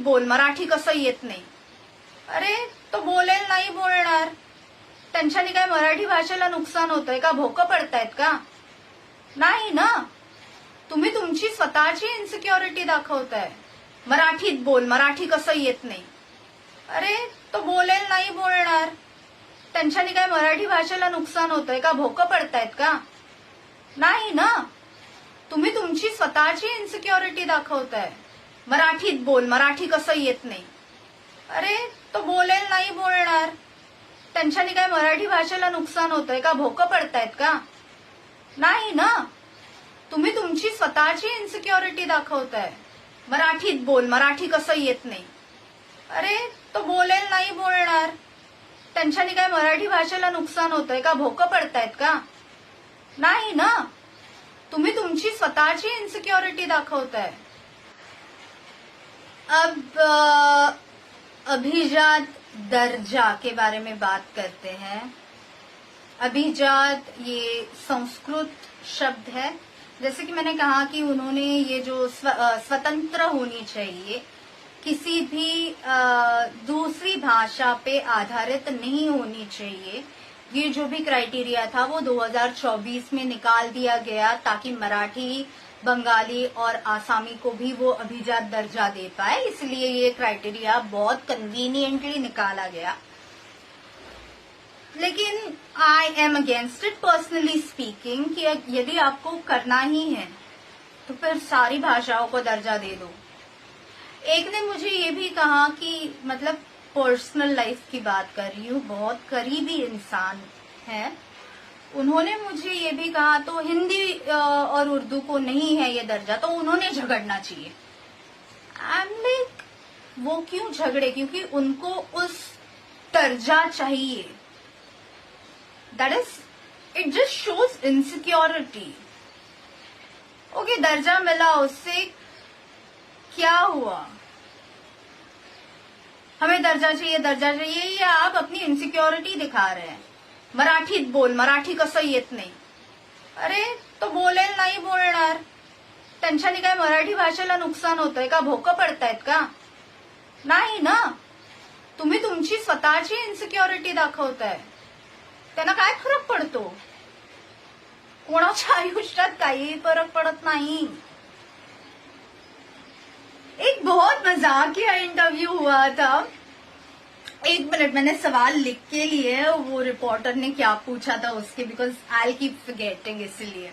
बोल, मराठी कसं येत नाही. अरे तो बोलेल नाही बोलणार, त्यांच्याने काय मराठी भाषेला नुकसान होतंय का? भोकं पडतायत का? नाही ना. तुम्ही तुमची स्वतःची इन्सिक्युरिटी दाखवताय. मराठीत बोल, मराठी कसं येत नाही. अरे तो बोलेल नाही बोलणार, त्यांच्याने काय मराठी भाषेला नुकसान होतंय का? भोकं पडतायत का? नाही ना. तुम्ही तुमची स्वतःची इन्सिक्युरिटी दाखवताय. मराठीत बोल, मराठी कसं येत नाही. अरे तो बोलेल नाही बोलणार, त्यांच्याने काय मराठी भाषेला नुकसान होतंय का? भोकं पडतायत का? नाही ना. तुम्ही तुमची स्वतःची इन्सिक्युरिटी दाखवताय. मराठीत बोल, मराठी कसं येत नाही. अरे तो बोलेल नाही बोलणार, त्यांच्याने काय मराठी भाषेला नुकसान होतंय का? भोकं पडतायत का? नाही ना. तुम्ही तुमची स्वतःची इन्सिक्युरिटी दाखवताय. अब अभिजात दर्जा के बारे में बात करते हैं. अभिजात ये संस्कृत शब्द है. जैसे कि मैंने कहा कि उन्होंने ये जो स्वतंत्र होनी चाहिए, किसी भी दूसरी भाषा पे आधारित नहीं होनी चाहिए, ये जो भी क्राइटेरिया था वो 2024 में निकाल दिया गया ताकि मराठी, बंगाली और आसामी को भी वो अभिजात दर्जा दे पाए. इसलिए ये क्राइटेरिया बहुत कन्वीनियंटली निकाला गया. लेकिन I am against it personally speaking कि यदि आपको करना ही है तो फिर सारी भाषाओं को दर्जा दे दो. एक ने मुझे ये भी कहा कि मतलब पर्सनल लाइफ की बात कर रही हूँ, बहुत करीबी इंसान है, उन्होंने मुझे ये भी कहा तो हिंदी और उर्दू को नहीं है ये दर्जा, तो उन्होंने झगड़ना चाहिए. आई एम लाइक वो क्यों झगड़े, क्योंकि उनको उस दर्जा चाहिए. That is it just shows insecurity. Okay दर्जा मिला, उससे क्या हुआ? हमें दर्जा चाहिए, दर्जा चाहिए, ये आप अपनी इनसिक्योरिटी दिखा रहे हैं. मराठीत बोल, मराठी कसं येत नाही. अरे तो बोलेल नाही बोलणार, त्यांच्याने काय मराठी भाषेला नुकसान होतंय का? भोकं पडतायत का? नाही ना. तुम्ही तुमची स्वतःची इन्सिक्युरिटी दाखवताय. त्यांना काय फरक पडतो? कोणाच्या आयुष्यात काही फरक पडत नाही. एक बहुत मजाकिया इंटरव्यू हुआ था. 1 मिनट, मैंने सवाल लिख के लिए, वो रिपोर्टर ने क्या पूछा था उसके, बिकॉज आई कीप फॉरगेटिंग, इसलिए